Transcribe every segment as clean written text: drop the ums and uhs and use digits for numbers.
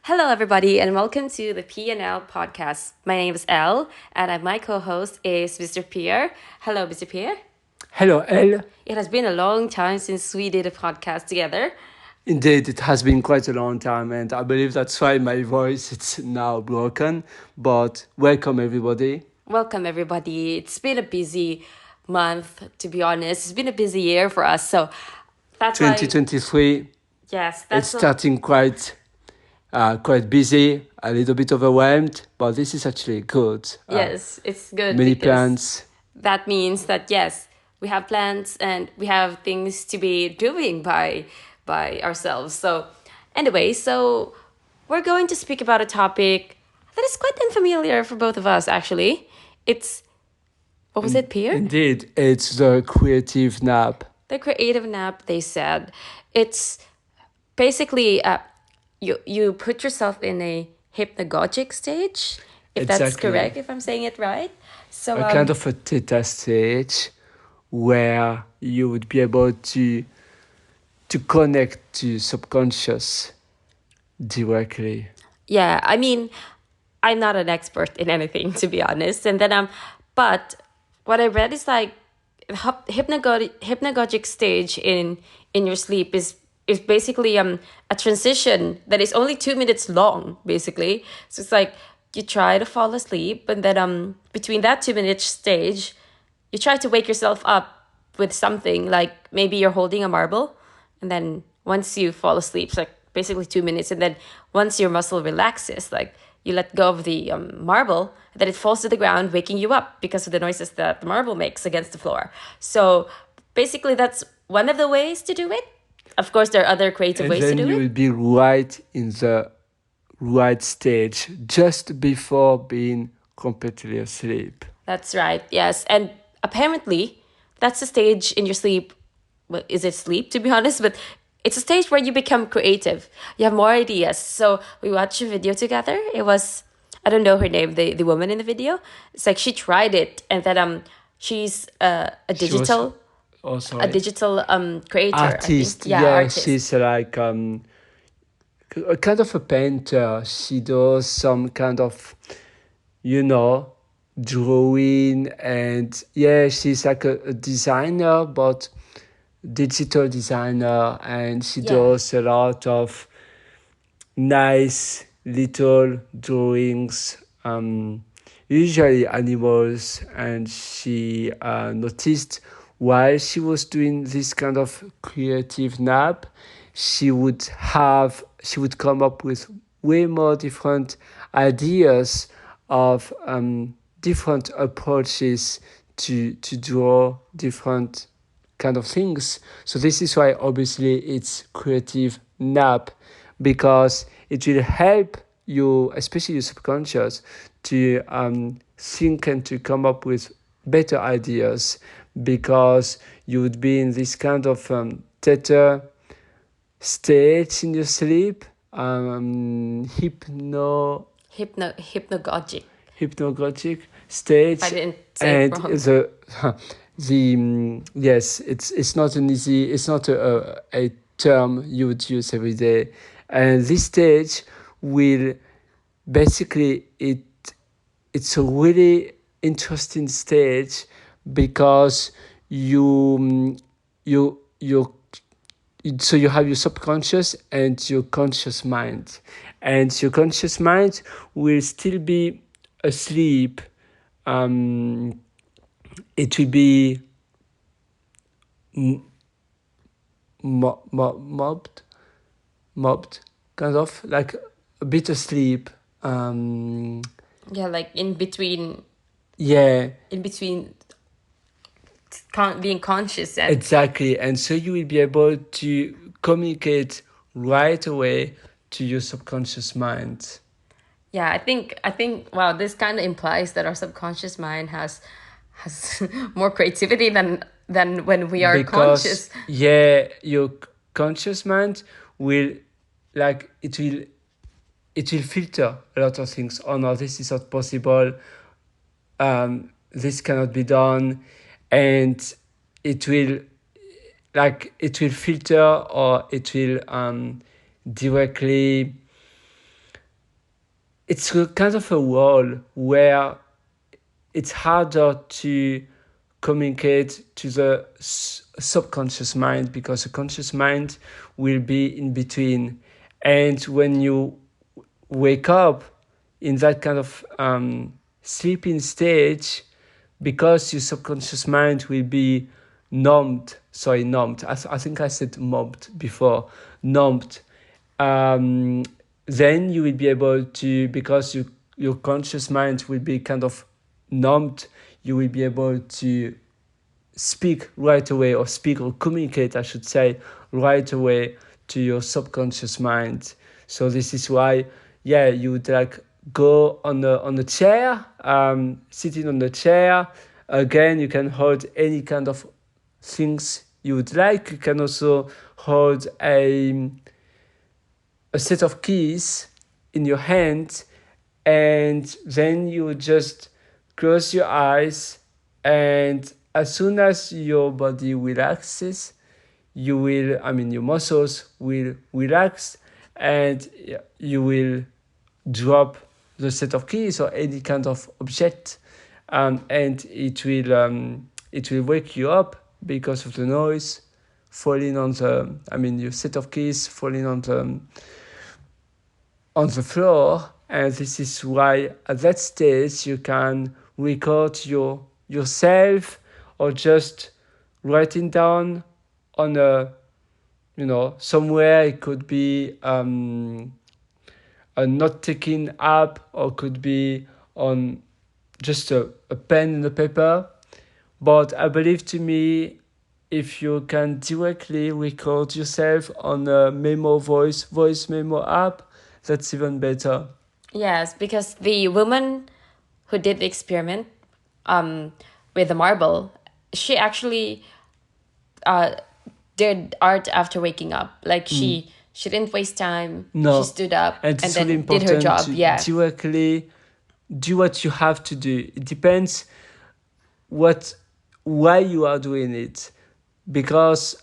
Hello, everybody, and welcome to the P&L podcast. My name is Elle, and my co-host is Mr. Pierre. Hello, Mr. Pierre. Hello, Elle. It has been a long time since we did a podcast together. Indeed, it has been quite a long time, and I believe that's why my voice is now broken. But welcome, everybody. Welcome, everybody. It's been a busy month, to be honest. It's been a busy year for us, so that's why. 2023. Yes, It's that's starting quite busy, a little bit overwhelmed, but this is actually good. Yes, it's good. Many because plans. That means that yes, we have plans and we have things to be doing by ourselves. So anyway, so we're going to speak about a topic that is quite unfamiliar for both of us actually. It's what was it, Pierre? Indeed, it's the creative nap. The creative nap, they said. It's basically you put yourself in a hypnagogic stage, if that's Exactly. correct, if I'm saying it right. So A kind of a theta stage where you would be able to connect to subconscious directly. yeah, I mean, I'm not an expert in anything, to be honest. And then but what I read is like hypnagogic stage in your sleep is basically a transition that is only 2 minutes long, basically. So it's like you try to fall asleep, and then between that 2 minute stage, you try to wake yourself up with something like maybe you're holding a marble, and then once you fall asleep, it's like basically 2 minutes, and then once your muscle relaxes, like you let go of the marble, then it falls to the ground, waking you up because of the noises that the marble makes against the floor. So basically, that's one of the ways to do it. Of course, there are other creative And ways to then do you it. will be right in the right stage just before being completely asleep. That's right. Yes, and apparently, that's a stage in your sleep. Well, is it sleep, to be honest? But it's a stage where you become creative. You have more ideas. So we watched a video together. It was, I don't know her name, the woman in the video. It's like she tried it, and then she's a She was digital also a digital creator, I think. artist. Yeah, Yeah, artist. she's like a kind of a painter. She does some kind of, you know, drawing, and yeah, she's like a designer, but digital designer, and she Yeah. does a lot of nice little drawings, usually animals. And she noticed while she was doing this kind of creative nap, she would come up with way more different ideas of different approaches to draw different kind of things. So this is why obviously it's creative nap, because it will help you, especially your subconscious, to think and to come up with better ideas, because you would be in this kind of theta state in your sleep, Hypnagogic. hypnagogic stage. I didn't say it And wrong. yes, it's not a term you would use every day. And this stage will basically, it's a really interesting stage, because you so you have your subconscious and your conscious mind, and your conscious mind will still be asleep. It will be mobbed, kind of like a bit asleep. Yeah, like in between Yeah, being conscious and exactly. And so you will be able to communicate right away to your subconscious mind. yeah, I think wow, this kind of implies that our subconscious mind has more creativity than when we are conscious. Yeah, your conscious mind will, like, it will filter a lot of things. Oh no, this is not possible, this cannot be done. And it will, it will filter, or it will directly it's a kind of a world where it's harder to communicate to the subconscious mind, because the conscious mind will be in between. And when you wake up in that kind of sleeping stage, because your subconscious mind will be numbed. I think I said mobbed before, numbed. Um, then you will be able to, because your conscious mind will be kind of numbed, you will be able to speak right away, or speak or communicate, I should say, right away to your subconscious mind. So this is why, yeah, you would like go on the chair, sitting on the chair. Again, you can hold any kind of things you would like. You can also hold a set of keys in your hand, and then you just close your eyes, and as soon as your body relaxes, your muscles will relax, and you will drop the set of keys or any kind of object, and it will wake you up because of the noise falling on your set of keys falling on the floor. And this is why at that stage you can record yourself, or just writing down on a, somewhere. It could be a note-taking app, or could be on just a pen and a paper. But I believe, to me, if you can directly record yourself on a voice memo app, that's even better. Yes, because the woman who did the experiment um, with the marble, she actually uh, did art after waking up. Like she didn't waste time. She No, stood up and and it's really then did her important job. to Yeah. directly do what you have to do. It depends why you are doing it, because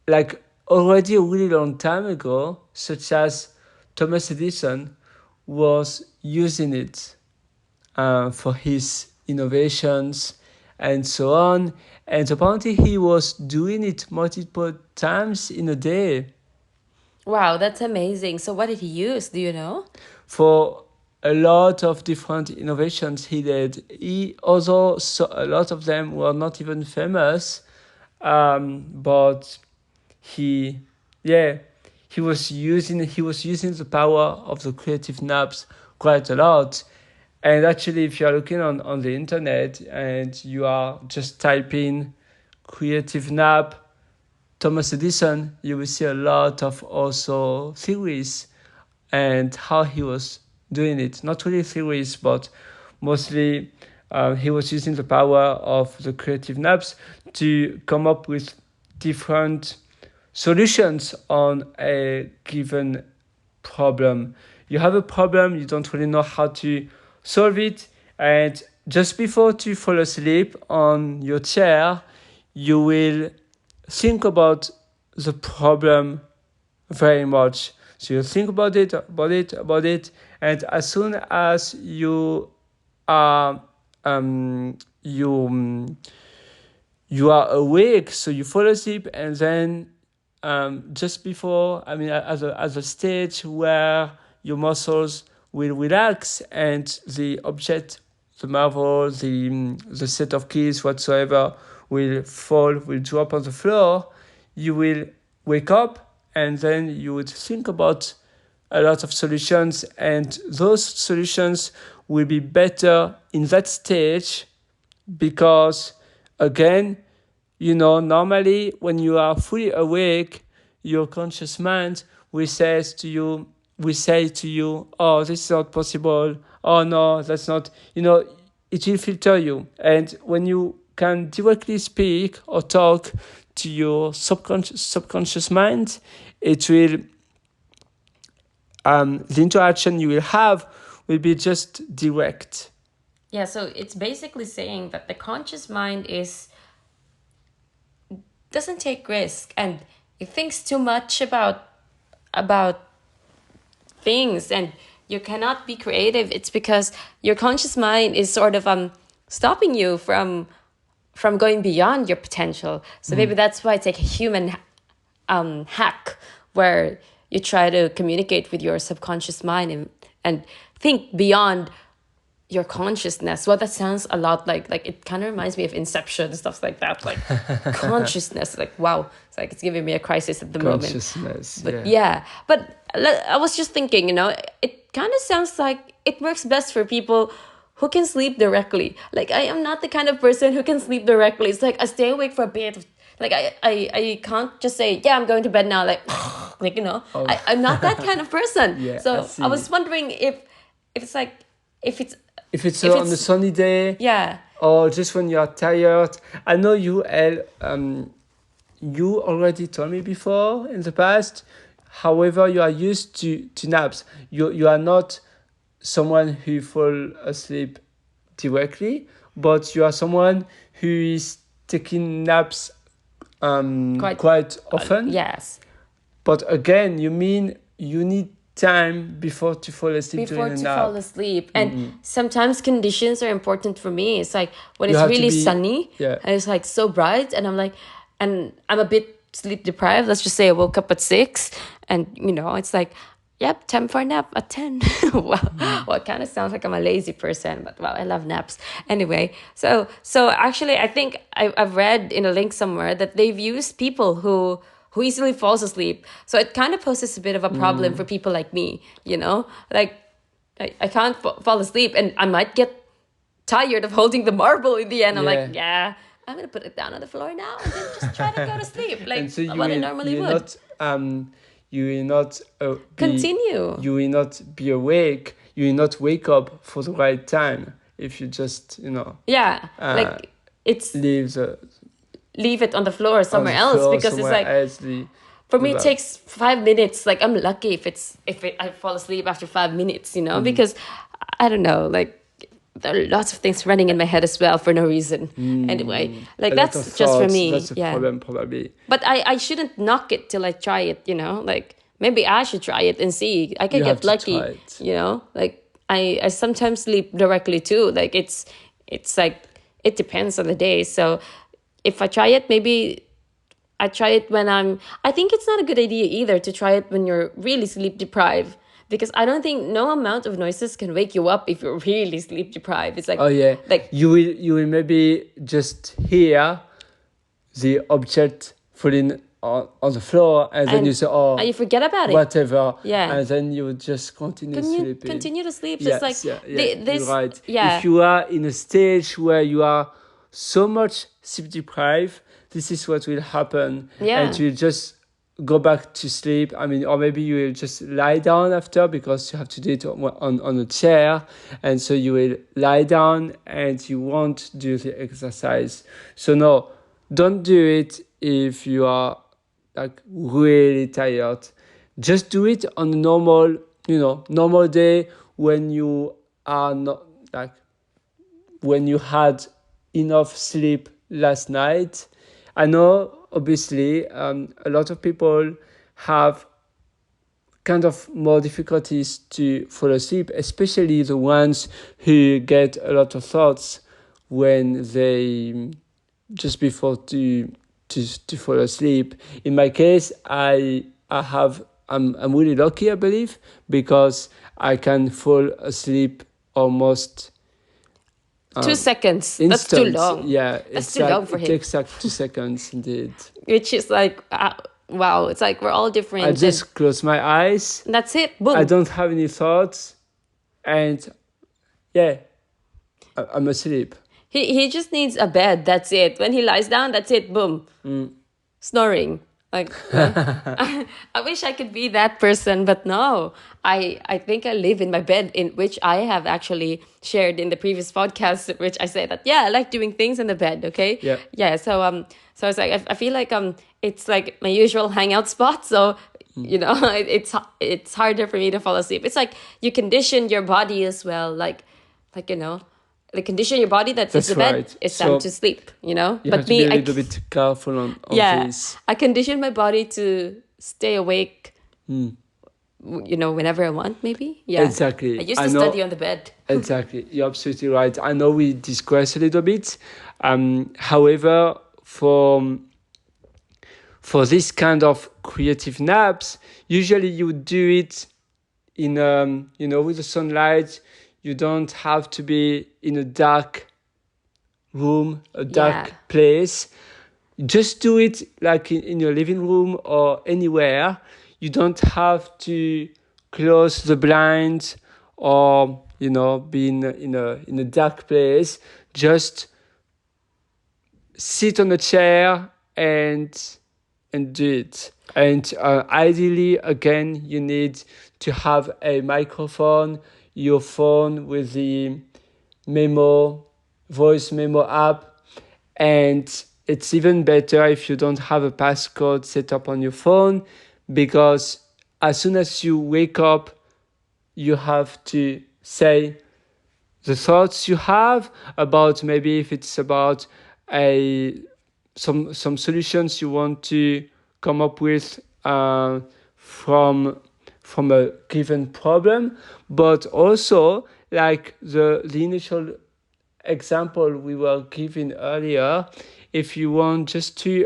like already a really long time ago, such as Thomas Edison was using it for his innovations and so on. And apparently he was doing it multiple times in a day Wow, that's amazing. So what did he use? Do you know? for a lot of different innovations he did. Although a lot of them were not even famous, but he, yeah, he was using the power of the creative naps quite a lot. And actually, if you are looking on the internet and you are just typing creative nap Thomas Edison, you will see a lot of also theories and how he was doing it. Not really theories, but mostly he was using the power of the creative naps to come up with different solutions on a given problem. You have a problem, you don't really know how to solve it, and just before to fall asleep on your chair, you will think about the problem very much. So you think about it, and as soon as are um, you you are awake, so you fall asleep, and then just before, as a stage where your muscles will relax, and the object, the marble, the set of keys, whatsoever, will drop on the floor, you will wake up, and then you would think about a lot of solutions, and those solutions will be better in that stage, because again, normally when you are fully awake, your conscious mind will say to you, oh, this is not possible, oh no, that's not, it will filter you. And when you can directly speak or talk to your subconscious mind, it will the interaction you will have will be just direct. Yeah, so it's basically saying that the conscious mind is doesn't take risk, and it thinks too much about things, and you cannot be creative, it's because your conscious mind is sort of stopping you from going beyond your potential. So maybe that's why it's like a human hack where you try to communicate with your subconscious mind and think beyond your consciousness. Well, that sounds a lot like it kind of reminds me of Inception and stuff like that. Like consciousness, like wow, it's like it's giving me a crisis at the moment. Consciousness, But yeah, but I was just thinking, it kind of sounds like it works best for people who can sleep directly. Like I am not the kind of person who can sleep directly. It's like I stay awake for a bit of, like I can't just say, yeah, I'm going to bed now, like Oh. I'm not that kind of person. Yeah, I So see. I was wondering if it's like if it's If it's If on it's- a sunny day, yeah. or just when you are tired. I know you, El, you already told me before in the past. However, you are used to naps. You are not someone who fall asleep directly, but you are someone who is taking naps quite often. Yes. But again, you mean you need time before to fall asleep Before during a to nap. fall asleep. And sometimes conditions are important for me. It's like when You it's have to really be- sunny yeah. and it's like so bright and I'm a bit sleep deprived. Let's just say I woke up at 6 and it's like, yep, time for a nap at 10. Well, it kind of sounds like I'm a lazy person, but well, I love naps. Anyway, so actually I think I've read in a link somewhere that they've used people who easily falls asleep. So it kind of poses a bit of a problem for people like me, like I can't fall asleep and I might get tired of holding the marble in the end. I'm like, yeah, I'm going to put it down on the floor now and then just try to go to sleep. Like And so what I normally would. not you will not Continue. You will not be awake. You will not wake up for the right time if you just Yeah, like it's leave it on the floor somewhere else because it's like for me it takes 5 minutes. Like I'm lucky if I fall asleep after 5 minutes, because I don't know, like there are lots of things running in my head as well for no reason. Anyway, like that's just for me. That's a problem probably. But I shouldn't knock it till I try it, like maybe I should try it and see. I could You have get to lucky, try it. like I sometimes sleep directly too. Like it's like it depends on the day. So if I try it, maybe I try it when I think it's not a good idea either to try it when you're really sleep deprived. Because I don't think no amount of noises can wake you up if you're really sleep deprived. It's like, oh yeah, like you will maybe just hear the object falling on the floor and then you say, oh, and you forget about it. Whatever. Yeah. And then you would just continue sleeping. Continue to sleep. So Yes, it's like this. you're right. Yeah. If you are in a stage where you are so much sleep deprived, this is what will happen. Yeah. And you just go back to sleep. I mean, or maybe you will just lie down after because you have to do it on a chair. And so you will lie down and you won't do the exercise. So no, don't do it if you are like really tired. Just do it on a normal day when you are not like when you had enough sleep last night. I know obviously a lot of people have kind of more difficulties to fall asleep, especially the ones who get a lot of thoughts when they just before to fall asleep. In my case, I'm really lucky, I believe, because I can fall asleep almost 2 seconds. instant. That's too long. Yeah, That's too long for it him. takes like 2 seconds indeed. Which is like, wow, it's like we're all different. I just close my eyes. and that's it. Boom. I don't have any thoughts, and yeah, I'm asleep. He just needs a bed. That's it. When he lies down, that's it. Boom. Snoring. Like, I wish I could be that person, but no. I think I live in my bed, in which I have actually shared in the previous podcast, which I say that, yeah, I like doing things in the bed, okay? Yeah. Yeah, so it's like, I feel like it's like my usual hangout spot, so, it's harder for me to fall asleep. It's like you condition your body as well, like condition your body that it's That's the bed, right. it's So time to sleep, You But have to me, be a little bit careful on yeah, this. I condition my body to stay awake whenever I want, maybe. Yeah. I Exactly. used I to know. study on the bed. Exactly. You're absolutely right. I know we digress a little bit. However, for this kind of creative naps, usually you do it in with the sunlight. You don't have to be in a dark room, a Yeah. dark place. Just do it like in your living room or anywhere. You don't have to close the blinds or be in a dark place. Just sit on a chair and do it. And ideally, again, you need to have a microphone, your phone with the memo, voice memo app, and it's even better if you don't have a passcode set up on your phone, because as soon as you wake up, you have to say the thoughts you have about, maybe if it's about a some solutions you want to come up with from a given problem, but also like the initial example we were given earlier. If you want just to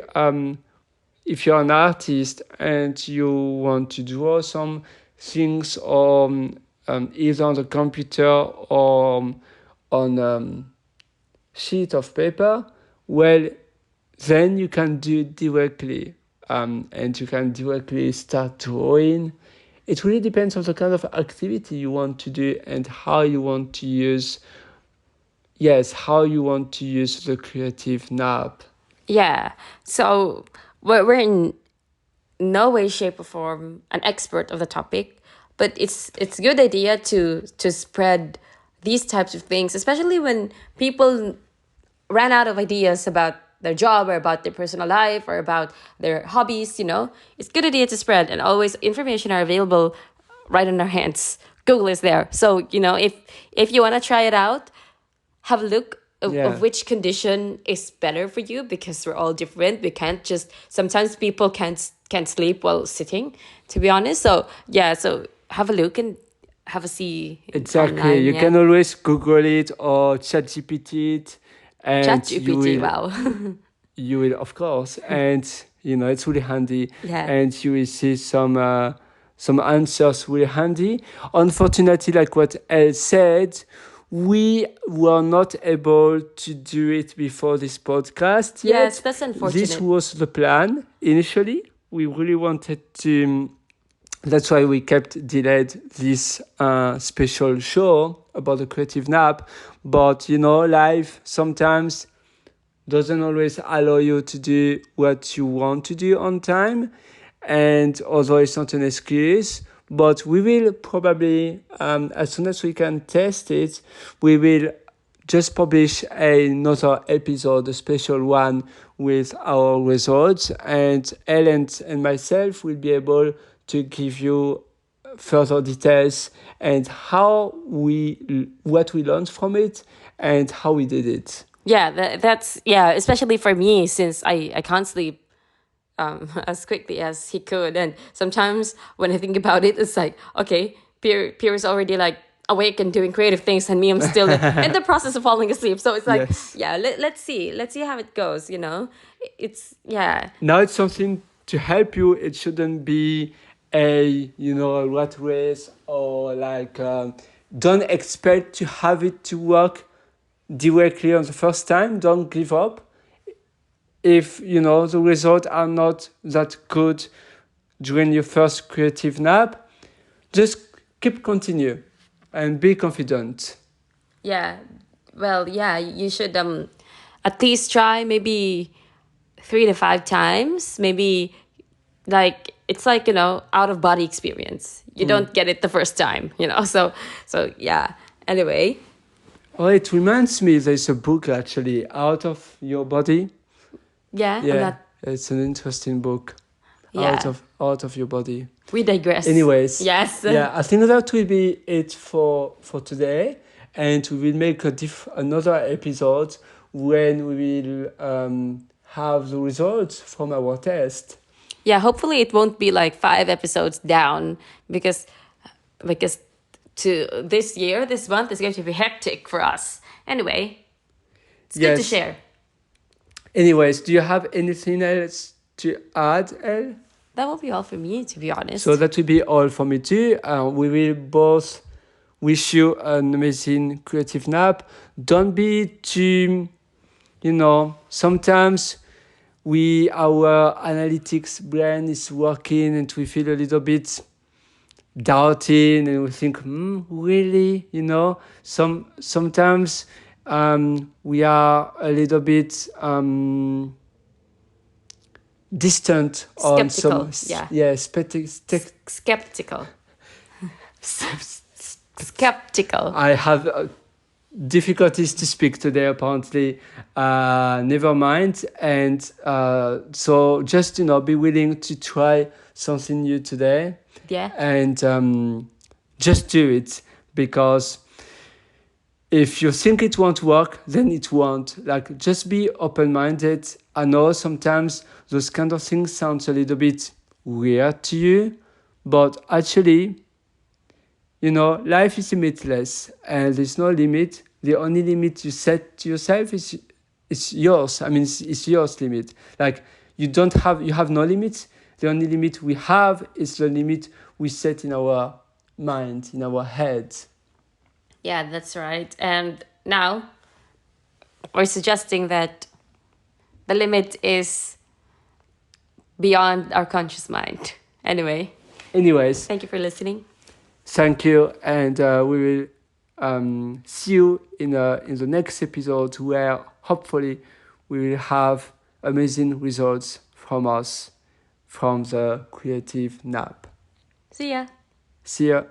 if you're an artist and you want to draw some things either on the computer or on sheet of paper, well, then you can do it directly, and you can directly start drawing. It really depends on the kind of activity you want to do and how you want to use the creative nap. Yeah. So we're in no way, shape, or form an expert of the topic, but it's a good idea to spread these types of things, especially when people ran out of ideas about their job or about their personal life or about their hobbies. It's a good idea to spread, and always information are available right in our hands. Google is there. So, if you want to try it out, have a look of Yeah. which condition is better for you, because we're all different. We can't just, sometimes people can't sleep while sitting, to be honest. So yeah, so have a look and have a see Exactly. online. You Yeah. can always Google it or ChatGPT it, Chat and you GPT. will Wow. you will of course, and it's really handy, Yeah. and you will see some answers really handy. Unfortunately, like what Elle said, we were not able to do it before this podcast Yes, yet. that's This unfortunate. was the plan initially. We really wanted to. That's why we kept delayed this special show about the creative nap. But life sometimes doesn't always allow you to do what you want to do on time, and although it's not an excuse, but we will probably, as soon as we can test it, we will just publish another episode, a special one with our results, and Ellen and myself will be able to give you further details and what we learned from it and how we did it. Yeah, that's, yeah, especially for me, since I can't sleep as quickly as he could. And sometimes when I think about it, it's like, okay, Pierre is already like awake and doing creative things, and me, I'm still in the process of falling asleep. So it's like, Yes. yeah, let's see how it goes. It's, yeah. Now it's something to help you. It shouldn't be a rat race, or like don't expect to have it to work directly on the first time. Don't give up. If the results are not that good during your first creative nap, just keep continue and be confident. Yeah. Well, yeah, you should at least try maybe 3 to 5 times. Maybe, like, it's like, out of body experience. You don't get it the first time. So yeah. Anyway, Oh, it reminds me, there's a book actually, Out of Your Body. yeah, I'm Yeah, not, it's an interesting book. Out yeah. of your body. We digress. Anyways, Yes. yeah, I think that will be it for today, and we will make another episode when we will have the results from our test. yeah, hopefully it won't be like 5 episodes down because to this year, this month is going to be hectic for us. Anyway, it's good to Yes. share. Anyways, do you have anything else to add, El? That will be all for me, to be honest. So that will be all for me too. We will both wish you an amazing creative nap. Don't be too, sometimes our analytics brain is working and we feel a little bit doubting and we think, really? Sometimes we are a little bit distant on Skeptical, some, yeah. skeptical. Skeptical. I have difficulties to speak today, apparently. Never mind. And so just, be willing to try something new today. Yeah. And just do it, because if you think it won't work, then it won't. Like, just be open-minded. I know sometimes those kind of things sound a little bit weird to you, but actually, life is limitless and there's no limit. The only limit you set to yourself is yours. I mean, it's yours limit. Like, you have no limits. The only limit we have is the limit we set in our mind, in our head. Yeah, that's right. And now we're suggesting that the limit is beyond our conscious mind. Anyways, thank you for listening. Thank you, and we will see you in the next episode, where hopefully we will have amazing results from us, from the creative nap. See ya. See ya.